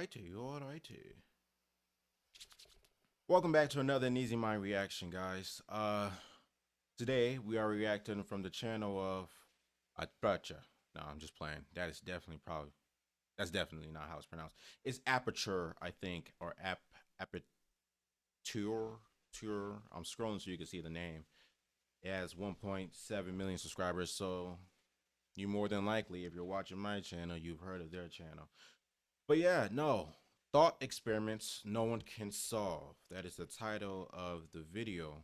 Alrighty. Welcome back to another An Easy Mind reaction, guys. Today we are reacting from the channel of Atracha. No, I'm just playing. That's definitely not how it's pronounced. It's Aperture, I think, or Aperture. I'm scrolling so you can see the name. It has 1.7 million subscribers, so you more than likely, if you're watching my channel, you've heard of their channel. But yeah, no. Thought experiments no one can solve. That is the title of the video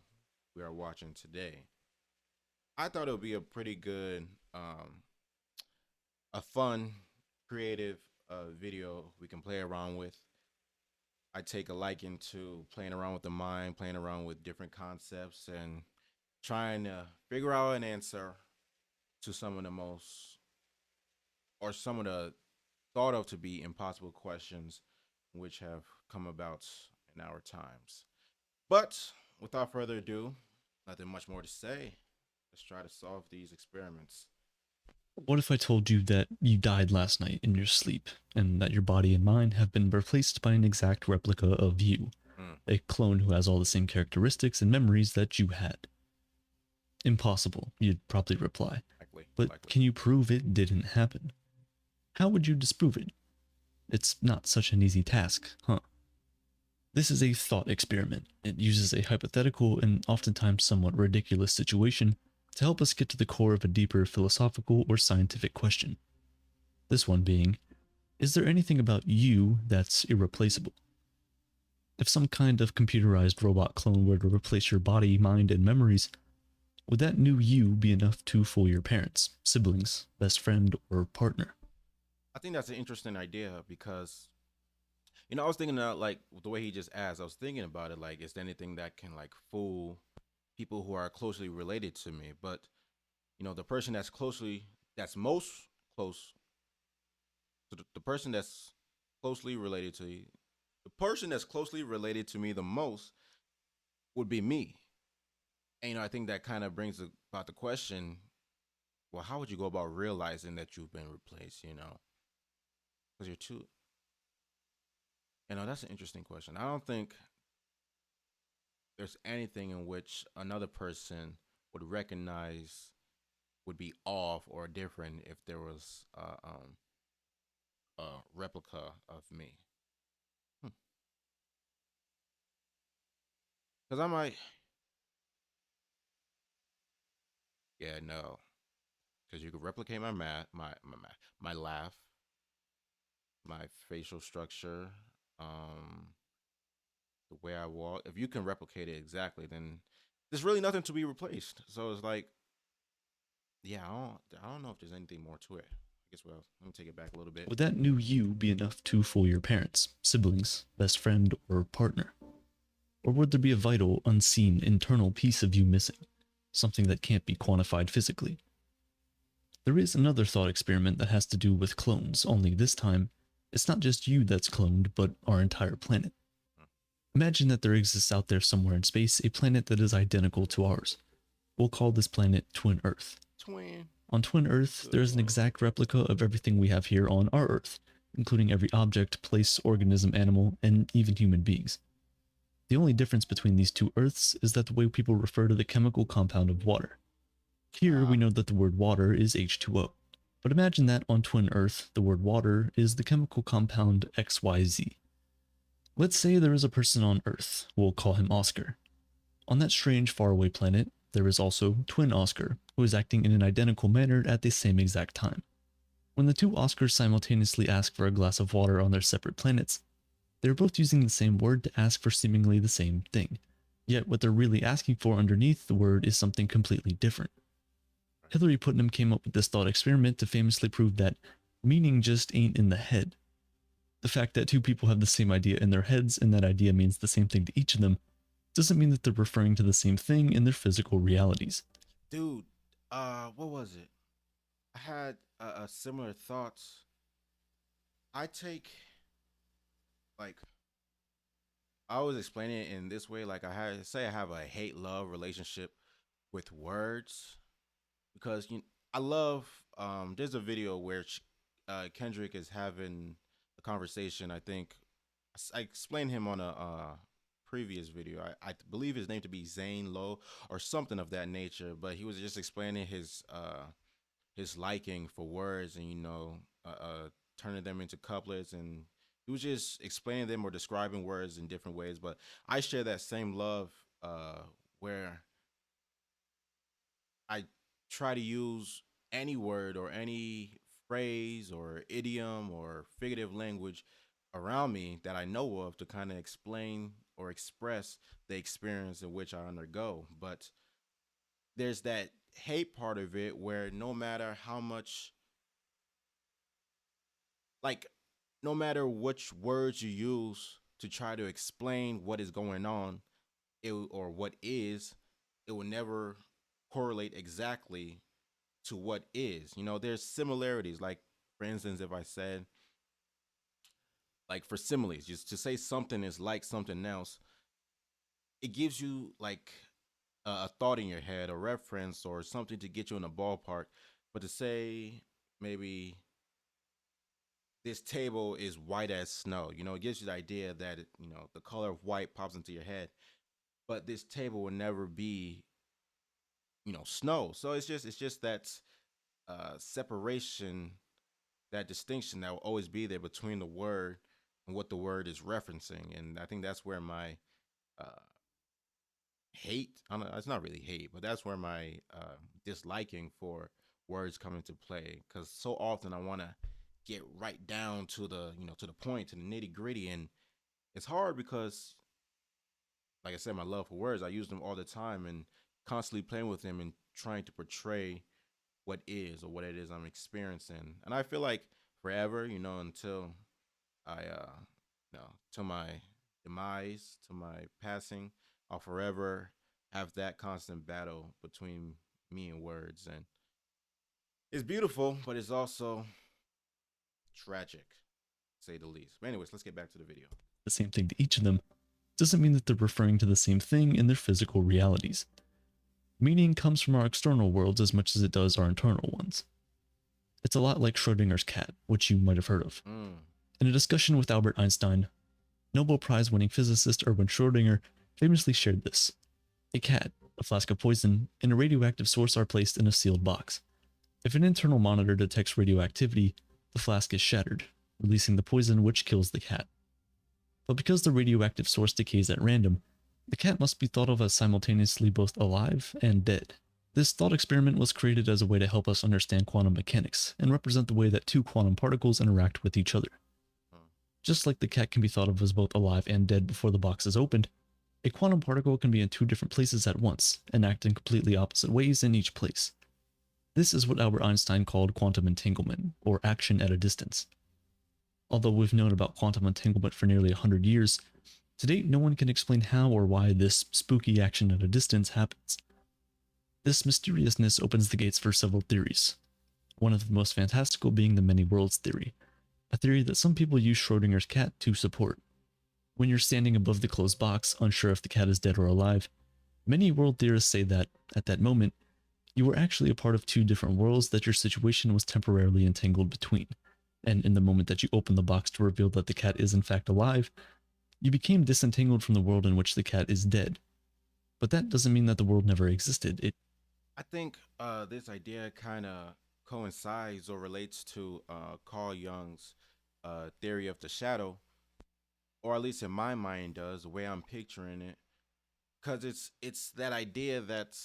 we are watching today. I thought it would be a pretty good, a fun, creative video we can play around with. I take a liking to playing around with the mind, playing around with different concepts, and trying to figure out an answer to some of the most, or some of the thought of to be impossible questions which have come about in our times. But without further ado, nothing much more to say. Let's try to solve these experiments. What if I told you that you died last night in your sleep, and that your body and mind have been replaced by an exact replica of you, Mm, a clone who has all the same characteristics and memories that you had? Impossible, you'd probably reply. But likely. can you prove it didn't happen? How would you disprove it? It's not such an easy task, huh? This is a thought experiment. It uses a hypothetical and oftentimes somewhat ridiculous situation to help us get to the core of a deeper philosophical or scientific question. This one being, is there anything about you that's irreplaceable? If some kind of computerized robot clone were to replace your body, mind, and memories, would that new you be enough to fool your parents, siblings, best friend, or partner? I think that's an interesting idea because I was thinking about like the way he just asked. I was thinking about it like, is there anything that can like fool people who are closely related to me? But the person that's most close to the person that's closely related to you, the person that's closely related to me the most would be me. And I think that kind of brings about the question, well, how would you go about realizing that you've been replaced, because you're too, that's an interesting question. I don't think there's anything in which another person would recognize would be off or different if there was a replica of me. Because I might, yeah, no, because you could replicate my laugh, my facial structure, um, the way I walk. If you can replicate it exactly, then there's really nothing to be replaced. So it's like, yeah, I don't know if there's anything more to it. I guess let me take it back a little bit. Would that new you be enough to fool your parents, siblings, best friend, or partner? Or would there be a vital, unseen, internal piece of you missing? Something that can't be quantified physically? There is another thought experiment that has to do with clones, only this time, it's not just you that's cloned, but our entire planet. Imagine that there exists out there somewhere in space a planet that is identical to ours. We'll call this planet Twin Earth. Twin. On Twin Earth, there is an exact replica of everything we have here on our Earth, including every object, place, organism, animal, and even human beings. The only difference between these two Earths is that the way people refer to the chemical compound of water. Here, we know that the word water is H2O. But imagine that on Twin Earth, the word water is the chemical compound XYZ. Let's say there is a person on Earth. We'll call him Oscar. On that strange faraway planet, there is also Twin Oscar, who is acting in an identical manner at the same exact time. When the two Oscars simultaneously ask for a glass of water on their separate planets, they're both using the same word to ask for seemingly the same thing. Yet what they're really asking for underneath the word is something completely different. Hillary Putnam came up with this thought experiment to famously prove that meaning just ain't in the head. The fact that two people have the same idea in their heads and that idea means the same thing to each of them doesn't mean that they're referring to the same thing in their physical realities. Dude, what was it? I had a similar thoughts. I take like I always explain it in this way. Like I have a hate love relationship with words because I love. There's a video where Kendrick is having a conversation. I think I explained him on a previous video. I believe his name to be Zane Lowe or something of that nature. But he was just explaining his liking for words and turning them into couplets, and he was just explaining them or describing words in different ways. But I share that same love, where I try to use any word or any phrase or idiom or figurative language around me that I know of to kind of explain or express the experience in which I undergo. But there's that hate part of it where no matter how much, like, no matter which words you use to try to explain what is going on, or what is, it will never correlate exactly to what is. There's similarities. Like, for instance, if I said, like, for similes, just to say something is like something else, it gives you like a thought in your head, a reference, or something to get you in a ballpark. But to say maybe this table is white as snow, it gives you the idea that the color of white pops into your head. But this table will never be snow. So it's just that separation, that distinction that will always be there between the word and what the word is referencing. And I think that's where my uh, hate, I don't know, it's not really hate, but that's where my disliking for words come into play. Because so often I want to get right down to the point, to the nitty gritty. And it's hard because, like I said, my love for words, I use them all the time and constantly playing with them and trying to portray what is or what it is I'm experiencing. And I feel like forever, until I till my demise, to my passing, I'll forever have that constant battle between me and words. And it's beautiful, but it's also tragic, to say the least. But anyways, let's get back to the video. The same thing to each of them doesn't mean that they're referring to the same thing in their physical realities. Meaning comes from our external worlds as much as it does our internal ones. It's a lot like Schrodinger's cat, which you might have heard of. Mm. In a discussion with Albert Einstein, Nobel Prize winning physicist Erwin Schrödinger famously shared this. A cat, a flask of poison, and a radioactive source are placed in a sealed box. If an internal monitor detects radioactivity, the flask is shattered, releasing the poison which kills the cat. But because the radioactive source decays at random, the cat must be thought of as simultaneously both alive and dead. This thought experiment was created as a way to help us understand quantum mechanics and represent the way that two quantum particles interact with each other. Just like the cat can be thought of as both alive and dead before the box is opened, a quantum particle can be in two different places at once and act in completely opposite ways in each place. This is what Albert Einstein called quantum entanglement, or action at a distance. Although we've known about quantum entanglement for nearly 100 years, to date no one can explain how or why this spooky action at a distance happens. This mysteriousness opens the gates for several theories, one of the most fantastical being the many worlds theory, a theory that some people use Schrodinger's cat to support. When you're standing above the closed box, unsure if the cat is dead or alive, many world theorists say that, at that moment, you were actually a part of two different worlds that your situation was temporarily entangled between, and in the moment that you open the box to reveal that the cat is in fact alive, you became disentangled from the world in which the cat is dead. But that doesn't mean that the world never existed. I think this idea kind of coincides or relates to Carl Jung's theory of the shadow, or at least in my mind does, the way I'm picturing it, because it's that idea that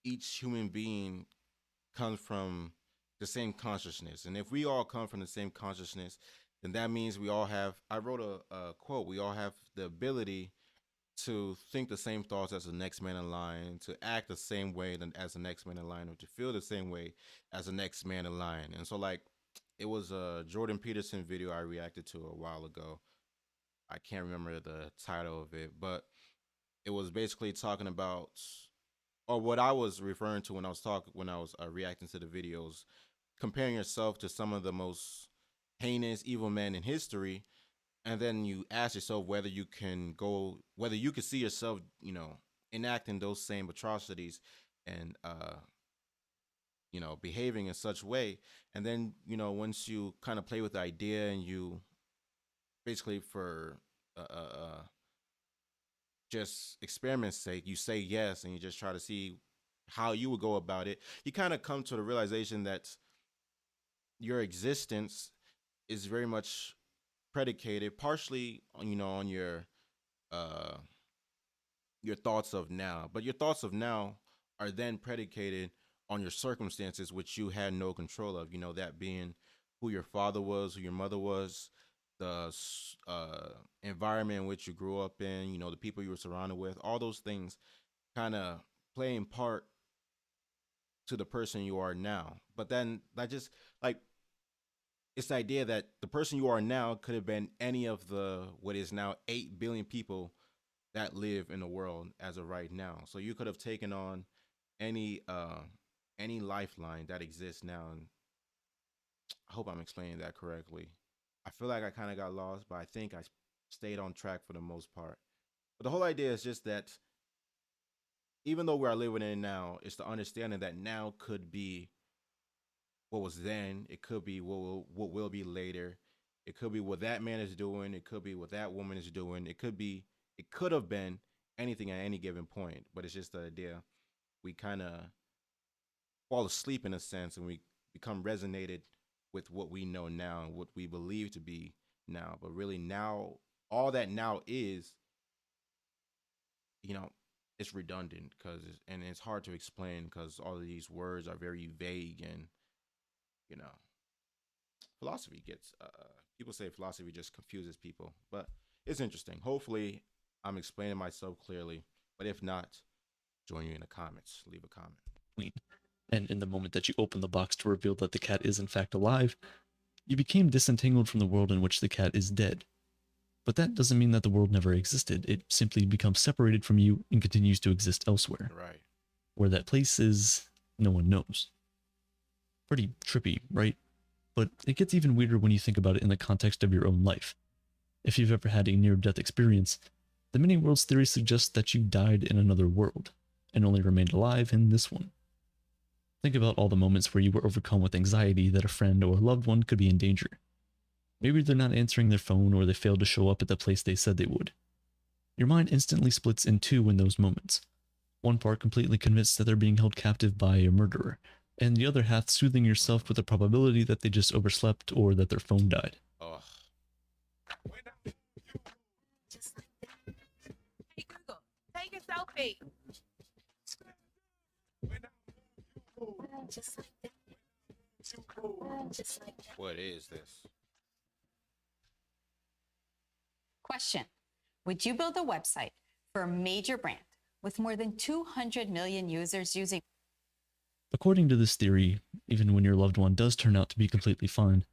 each human being comes from the same consciousness, and if we all come from the same consciousness, then that means we all have. I wrote a quote. We all have the ability to think the same thoughts as the next man in line, to act the same way as the next man in line, or to feel the same way as the next man in line. And so, like, it was a Jordan Peterson video I reacted to a while ago. I can't remember the title of it, but it was basically talking about, or what I was referring to when I was reacting to the videos, comparing yourself to some of the most heinous evil men in history, and then you ask yourself whether you could see yourself, enacting those same atrocities and behaving in such way. And then once you kind of play with the idea and you basically for uh, uh, uh, just experiment's sake, you say yes and you just try to see how you would go about it. You kind of come to the realization that your existence is very much predicated partially on on uh your thoughts of now, but your thoughts of now are then predicated on your circumstances which you had no control of, that being who your father was, who your mother was, the environment in which you grew up in, the people you were surrounded with. All those things kind of playing part to the person you are now. But then that just like it's the idea that the person you are now could have been any of the what is now 8 billion people that live in the world as of right now. So you could have taken on any uh any lifeline that exists now. And I hope I'm explaining that correctly. I feel like I kind of got lost, but I think I stayed on track for the most part. But the whole idea is just that even though we are living in now, it's the understanding that now could be what was then. It could be what will be later. It could be what that man is doing. It could be what that woman is doing. It could have been anything at any given point. But it's just the idea we kind of fall asleep in a sense, and we become resonated with what we know now and what we believe to be now. But really, now all that now is, you know, it's redundant and it's hard to explain because all of these words are very vague and you know philosophy gets people say philosophy just confuses people, but it's interesting. Hopefully I'm explaining myself clearly, but if not, join you in the comments, leave a comment. Queen. And in the moment that you open the box to reveal that the cat is in fact alive, you became disentangled from the world in which the cat is dead. But that doesn't mean that the world never existed. It simply becomes separated from you and continues to exist elsewhere. Right. Where that place is, no one knows. Pretty trippy, right? But it gets even weirder when you think about it in the context of your own life. If you've ever had a near-death experience, the many worlds theory suggests that you died in another world and only remained alive in this one. Think about all the moments where you were overcome with anxiety that a friend or loved one could be in danger. Maybe they're not answering their phone or they failed to show up at the place they said they would. Your mind instantly splits in two in those moments. One part completely convinced that they're being held captive by a murderer, and the other half soothing yourself with the probability that they just overslept or that their phone died. Oh. Hey Google, take a selfie. What is this? Question. Would you build a website for a major brand with more than 200 million users using? According to this theory, even when your loved one does turn out to be completely fine,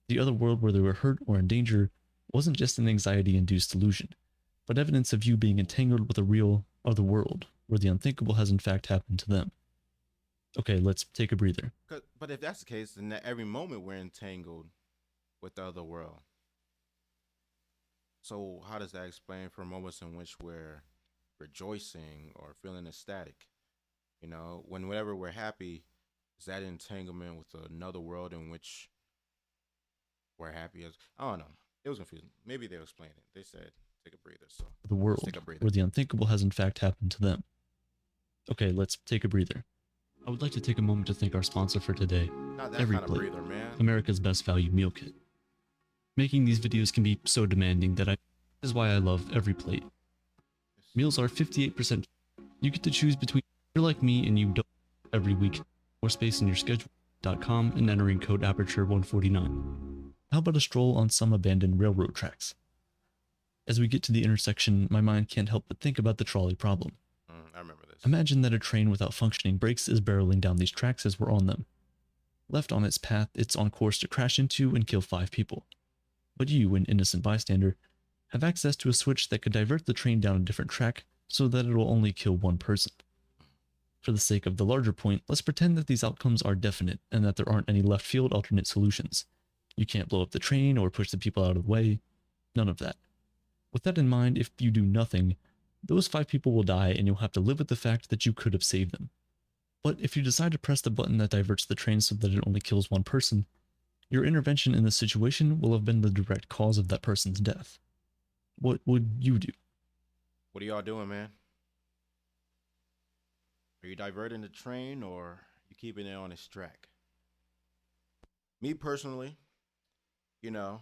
the other world where they were hurt or in danger wasn't just an anxiety-induced illusion, but evidence of you being entangled with a real other world where the unthinkable has in fact happened to them. Okay, let's take a breather. But if that's the case, then at every moment we're entangled with the other world. So how does that explain for moments in which we're rejoicing or feeling ecstatic? Whenever we're happy, is that entanglement with another world in which we're happy as? I don't know. It was confusing. Maybe they'll explain it. They said take a breather. So The world take a breather. where the unthinkable has in fact happened to them. Okay, let's take a breather. I would like to take a moment to thank our sponsor for today, Not that Every kind of Plate, breather, man. America's Best Value Meal Kit. Making these videos can be so demanding that this is why I love Every Plate. Meals are 58%. You get to choose between you're like me and you don't every week. More space in your schedule.com and entering code aperture149. How about a stroll on some abandoned railroad tracks? As we get to the intersection, my mind can't help but think about the trolley problem. I remember this. Imagine that a train without functioning brakes is barreling down these tracks as we're on them. Left on its path, it's on course to crash into and kill 5 people. But you, an innocent bystander, have access to a switch that could divert the train down a different track so that it will only kill 1 person. For the sake of the larger point, let's pretend that these outcomes are definite and that there aren't any left field alternate solutions. You can't blow up the train or push the people out of the way. None of that. With that in mind, if you do nothing, those 5 people will die and you'll have to live with the fact that you could have saved them. But if you decide to press the button that diverts the train so that it only kills 1 person, Your intervention in this situation will have been the direct cause of that person's death. What would you do? What are y'all doing, man? Are you diverting the train or you keeping it on its track? Me personally, you know,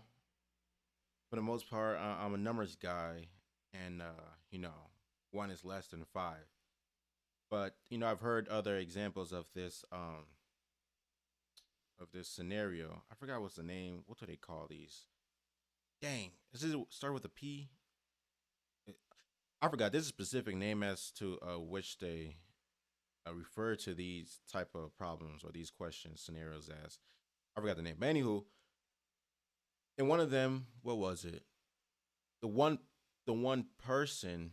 for the most part, I'm a numbers guy, and one is less than five. But I've heard other examples of this scenario. I forgot what's the name. What do they call these? Dang, does it start with a P? I forgot. There's a specific name as to which they refer to these type of problems or these questions scenarios as. I forgot the name. But anywho, in one of them, what was it? The one the one person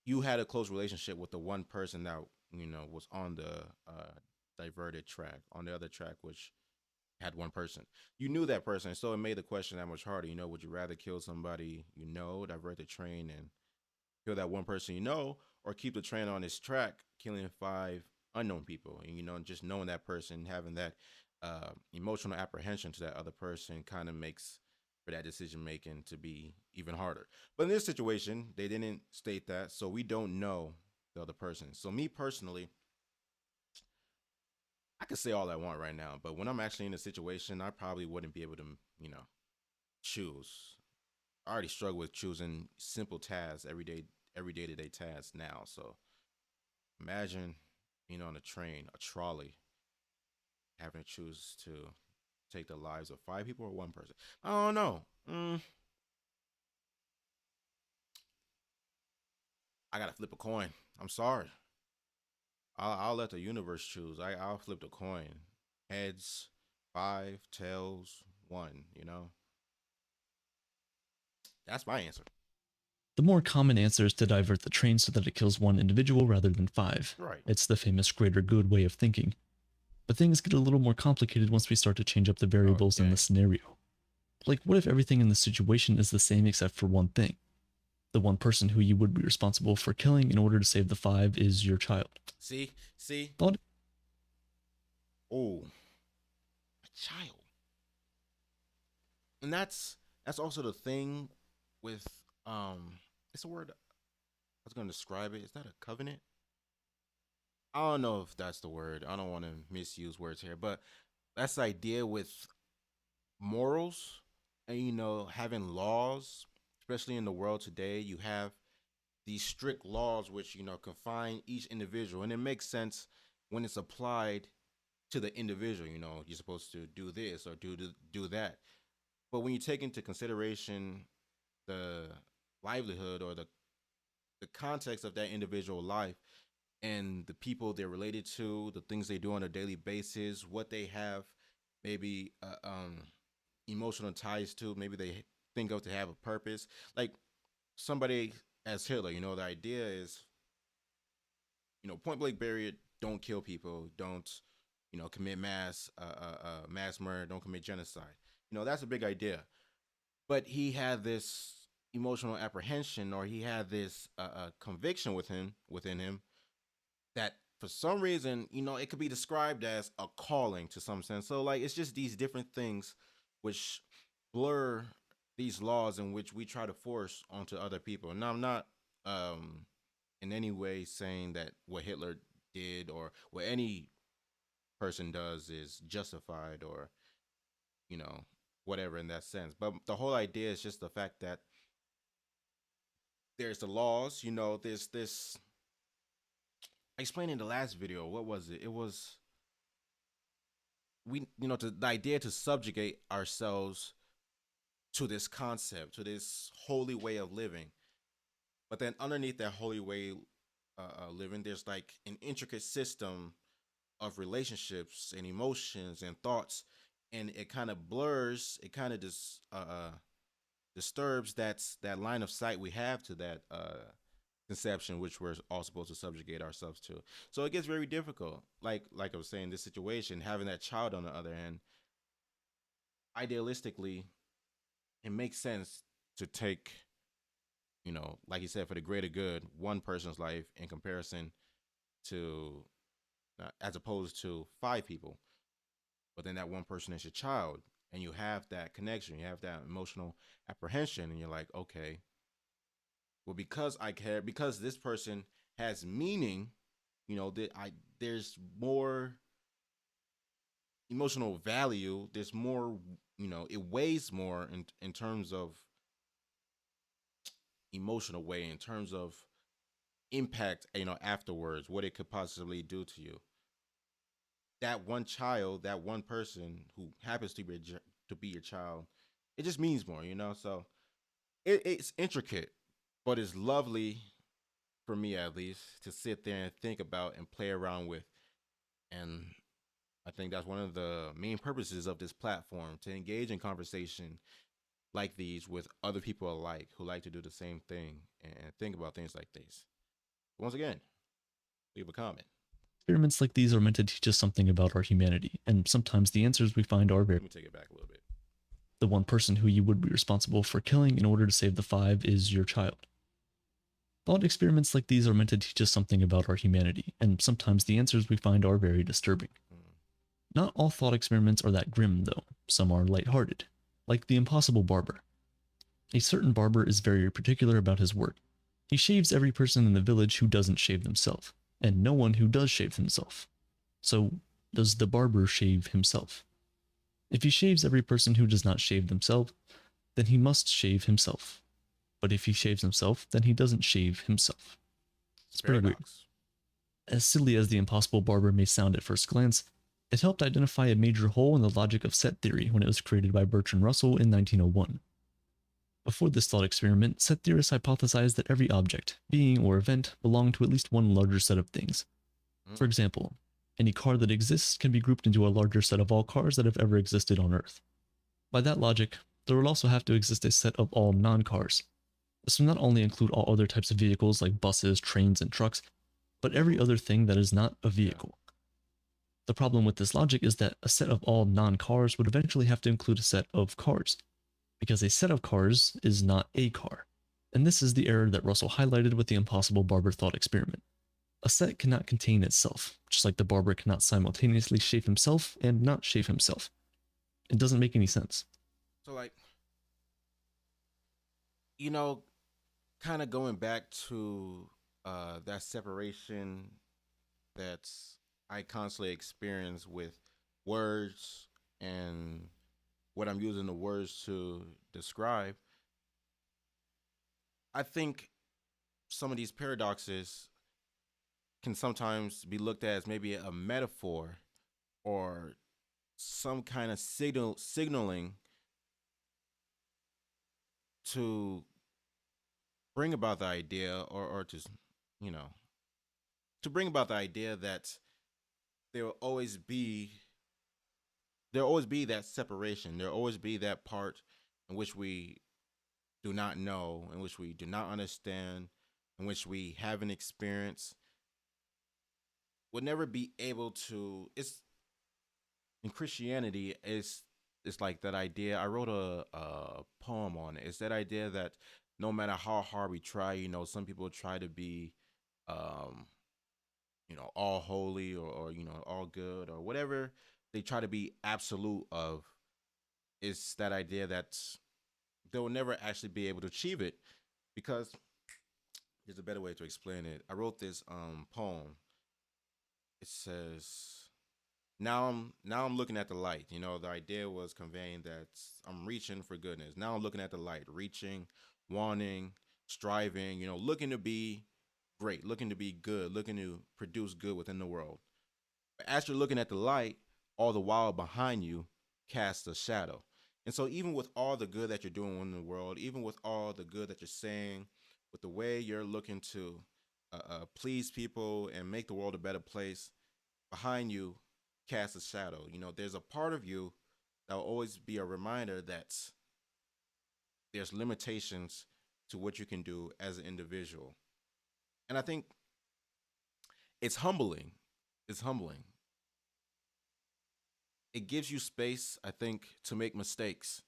you had a close relationship with the one person that was on the diverted track on the other track, which had one person. You knew that person, so it made the question that much harder. Would you rather kill somebody divert the train and kill that one person or keep the train on its track, killing five unknown people? And just knowing that person, having that emotional apprehension to that other person, kind of makes for that decision making to be even harder. But in this situation, they didn't state that, so we don't know the other person. So me personally, I could say all I want right now, but when I'm actually in a situation, I probably wouldn't be able to, choose. I already struggle with choosing simple tasks every day to day tasks now. So imagine being on a train, a trolley, having to choose to take the lives of five people or one person. I don't know. I gotta flip a coin. I'm sorry. I'll let the universe choose. I'll flip the coin. Heads, five. Tails, one. That's my answer. The more common answer is to divert the train so that it kills one individual rather than five. Right. It's the famous greater good way of thinking. But things get a little more complicated once we start to change up the variables in Okay. the scenario. Like, what if everything in the situation is the same except for one thing? The one person who you would be responsible for killing in order to save the five is your child. See. Thought Oh, a child, and that's also the thing with It's a word I was gonna describe it. Is that a covenant? I don't know if that's the word. I don't want to misuse words here, but that's the idea with morals and having laws, especially in the world today. You have these strict laws which confine each individual, and it makes sense when it's applied to the individual. You're supposed to do this or do that, but when you take into consideration the livelihood or the context of that individual life and the people they're related to, the things they do on a daily basis, what they have maybe emotional ties to, maybe they think of to have a purpose. Like somebody as Hitler, the idea is, point blank period, don't kill people, don't, commit mass murder, don't commit genocide. That's a big idea. But he had this emotional apprehension, or he had this conviction within him that for some reason, it could be described as a calling to some sense. So like it's just these different things which blur these laws in which we try to force onto other people. Now I'm not in any way saying that what Hitler did or what any person does is justified or, you know, whatever in that sense. But the whole idea is just the fact that there's the laws, there's this. I explained in the last video. What was it? It was the idea to subjugate ourselves to this concept, to this holy way of living. But then underneath that holy way living, there's like an intricate system of relationships and emotions and thoughts, and it kind of blurs, it kind of just disturbs that line of sight we have to that conception which we're all supposed to subjugate ourselves to. So it gets very difficult. Like I was saying, this situation, having that child on the other hand, idealistically, it makes sense to take, like you said, for the greater good, one person's life in comparison to, as opposed to five people. but then that one person is your child, and you have that connection, you have that emotional apprehension, and you're like, okay, well, because I care, because this person has meaning, that there's more emotional value. There's more, it weighs more in terms of emotional weight, in terms of impact, afterwards, what it could possibly do to you. That one child, that one person who happens to be your child, it just means more. So it's intricate, but it's lovely for me at least to sit there and think about and play around with. And I think that's one of the main purposes of this platform, to engage in conversation like these with other people alike who like to do the same thing and think about things like this. Once again, leave a comment. Experiments like these are meant to teach us something about our humanity, and sometimes the answers we find are very. Let me take it back a little bit. The one person who you would be responsible for killing in order to save the five is your child. Thought experiments like these are meant to teach us something about our humanity, and sometimes the answers we find are very disturbing. Hmm. Not all thought experiments are that grim, though. Some are lighthearted, like the impossible barber. A certain barber is very particular about his work. He shaves every person in the village who doesn't shave themselves, and no one who does shave himself. So, does the barber shave himself? If he shaves every person who does not shave themselves, then he must shave himself. But if he shaves himself, then he doesn't shave himself. It's pretty weird. Paradox. As silly as the impossible barber may sound at first glance, it helped identify a major hole in the logic of set theory when it was created by Bertrand Russell in 1901. Before this thought experiment, set theorists hypothesized that every object, being, or event belonged to at least one larger set of things. For example, any car that exists can be grouped into a larger set of all cars that have ever existed on Earth. By that logic, there would also have to exist a set of all non-cars. This would not only include all other types of vehicles like buses, trains, and trucks, but every other thing that is not a vehicle. The problem with this logic is that a set of all non-cars would eventually have to include a set of cars, because a set of cars is not a car. And this is the error that Russell highlighted with the impossible barber thought experiment. A set cannot contain itself, just like the barber cannot simultaneously shave himself and not shave himself. It doesn't make any sense. So, like, kind of going back to that separation that I constantly experience with words and what I'm using the words to describe. I think some of these paradoxes can sometimes be looked at as maybe a metaphor or some kind of signaling to bring about the idea, or to you know to bring about the idea that there will always be there'll always be that separation. There'll always be that part in which we do not know, in which we do not understand, in which we haven't experienced. We'll never be able to. It's in Christianity. It's like that idea. I wrote a poem on it. It's that idea that no matter how hard we try, some people try to be, um, all holy, or all good, or whatever they try to be absolute of. It's that idea that they'll never actually be able to achieve it, because here's a better way to explain it. I wrote this poem. It says, now I'm looking at the light. The idea was conveying that I'm reaching for goodness. Now I'm looking at the light, reaching, wanting, striving, looking to be great, looking to be good, looking to produce good within the world. But as you're looking at the light, all the while behind you casts a shadow. And so, even with all the good that you're doing in the world, even with all the good that you're saying, with the way you're looking to please people and make the world a better place, behind you casts a shadow. There's a part of you that will always be a reminder that there's limitations to what you can do as an individual. And I think it's humbling. It's humbling. It gives you space, I think, to make mistakes.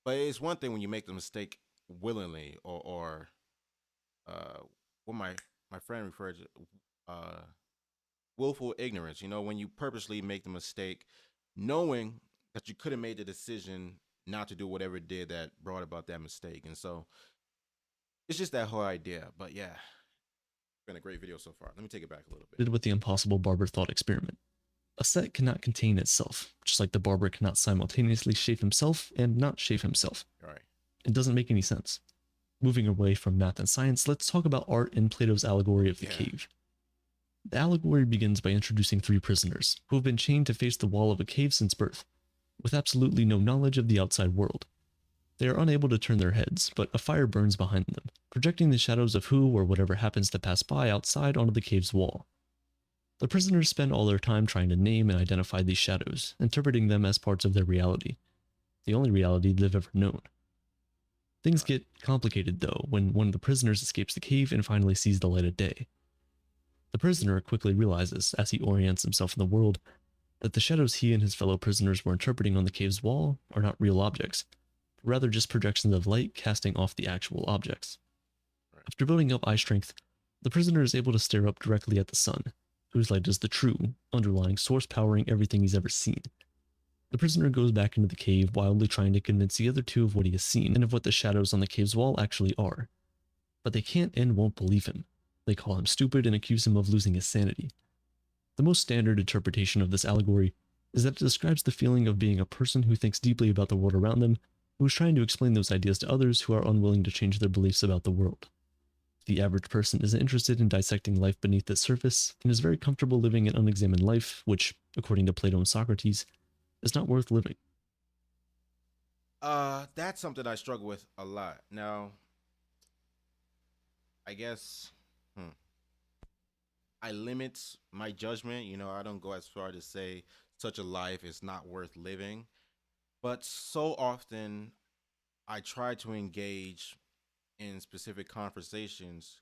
But it's one thing when you make the mistake willingly, or what my friend referred to, willful ignorance. When you purposely make the mistake knowing that you could have made the decision not to do whatever it did that brought about that mistake. And so it's just that whole idea. But yeah, been a great video so far. Let me take it back a little bit. With the impossible barber thought experiment. A set cannot contain itself, just like the barber cannot simultaneously shave himself and not shave himself. All right. It doesn't make any sense. Moving away from math and science, let's talk about art in Plato's allegory of the cave. The allegory begins by introducing three prisoners, who have been chained to face the wall of a cave since birth, with absolutely no knowledge of the outside world. They are unable to turn their heads, but a fire burns behind them, projecting the shadows of who or whatever happens to pass by outside onto the cave's wall. The prisoners spend all their time trying to name and identify these shadows, interpreting them as parts of their reality, the only reality they've ever known. Things get complicated, though, when one of the prisoners escapes the cave and finally sees the light of day. The prisoner quickly realizes, as he orients himself in the world, that the shadows he and his fellow prisoners were interpreting on the cave's wall are not real objects, but rather just projections of light casting off the actual objects. After building up eye strength, the prisoner is able to stare up directly at the sun, whose light is the true, underlying source powering everything he's ever seen. The prisoner goes back into the cave, wildly trying to convince the other two of what he has seen and of what the shadows on the cave's wall actually are. But they can't and won't believe him. They call him stupid and accuse him of losing his sanity. The most standard interpretation of this allegory is that it describes the feeling of being a person who thinks deeply about the world around them, who is trying to explain those ideas to others who are unwilling to change their beliefs about the world. The average person isn't interested in dissecting life beneath its surface and is very comfortable living an unexamined life, which, according to Plato and Socrates, is not worth living. That's something I struggle with a lot. Now, I guess I limit my judgment. You know, I don't go as far to say such a life is not worth living. But so often I try to engage in specific conversations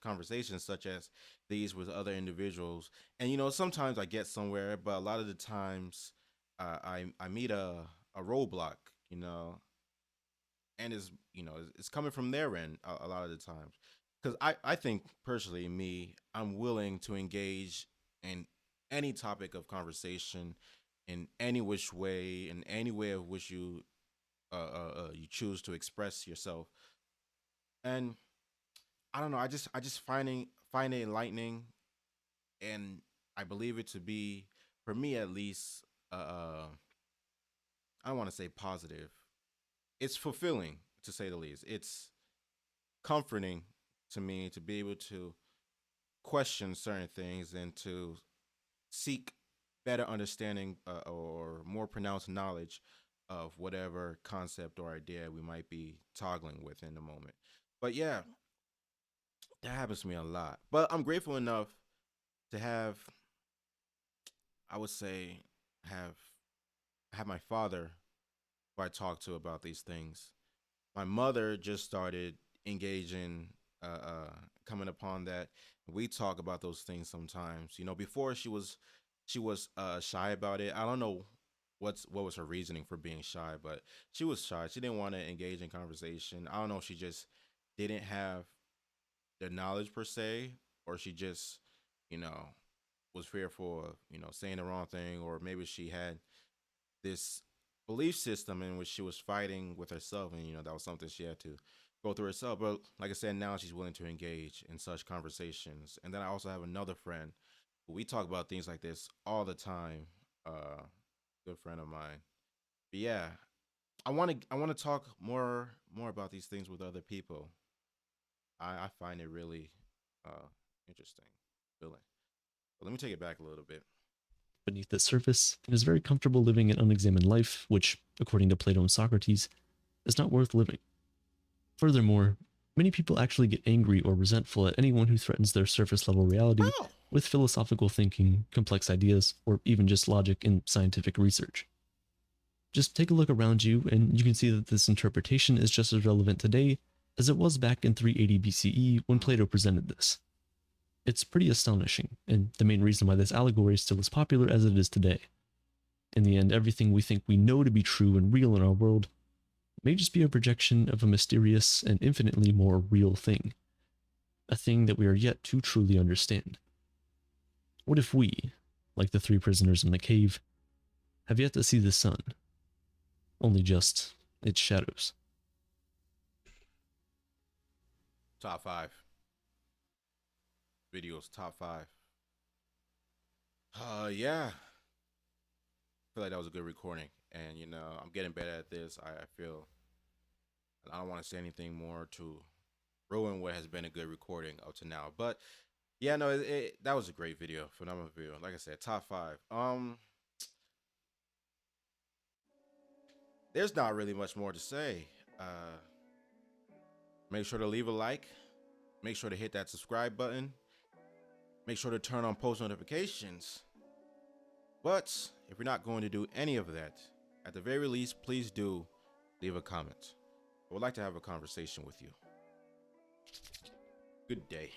such as these with other individuals. And you know, sometimes I get somewhere, but a lot of the times I meet a roadblock, you know, and it's coming from their end a lot of the times. Because I think personally, I'm willing to engage in any topic of conversation in any which way, in any way of which you choose to express yourself. And I don't know, I just find it enlightening, and I believe it to be, for me at least, I don't want to say positive. It's fulfilling, to say the least. It's comforting to me to be able to question certain things and to seek better understanding, or more pronounced knowledge of whatever concept or idea we might be toggling with in the moment. But yeah, that happens to me a lot. But I'm grateful enough to have, I would say, have have my father who I talk to about these things. My mother just started engaging, coming upon that. We talk about those things sometimes. You know, before she was shy about it. I don't know what was her reasoning for being shy, but she was shy. She didn't want to engage in conversation. I don't know if she just didn't have the knowledge per se, or she just, you know, was fearful of, saying the wrong thing, or maybe she had this belief system in which she was fighting with herself, and that was something she had to go through herself. But like I said, now she's willing to engage in such conversations. And then I also have another friend who we talk about things like this all the time. Good friend of mine. But yeah, I want to talk more about these things with other people. I find it really interesting feeling. But let me take it back a little bit. Beneath its surface and is very comfortable living an unexamined life, which, according to Plato and Socrates, is not worth living. Furthermore, many people actually get angry or resentful at anyone who threatens their surface level reality Oh, with philosophical thinking, complex ideas, or even just logic and scientific research. Just take a look around you and you can see that this interpretation is just as relevant today as it was back in 380 BCE when Plato presented this. It's pretty astonishing, and the main reason why this allegory is still as popular as it is today. In the end, everything we think we know to be true and real in our world may just be a projection of a mysterious and infinitely more real thing, a thing that we are yet to truly understand. What if we, like the three prisoners in the cave, have yet to see the sun, only just its shadows. Top 5 videos. Top 5. Yeah. I feel like that was a good recording, and you know, I'm getting better at this. I feel I don't want to say anything more to ruin what has been a good recording up to now. But yeah, no, that was a great video, phenomenal video. Like I said, top 5. There's not really much more to say. Make sure to leave a like. Make sure to hit that subscribe button. Make sure to turn on post notifications. But if you're not going to do any of that, at the very least, please do leave a comment. I would like to have a conversation with you. Good day.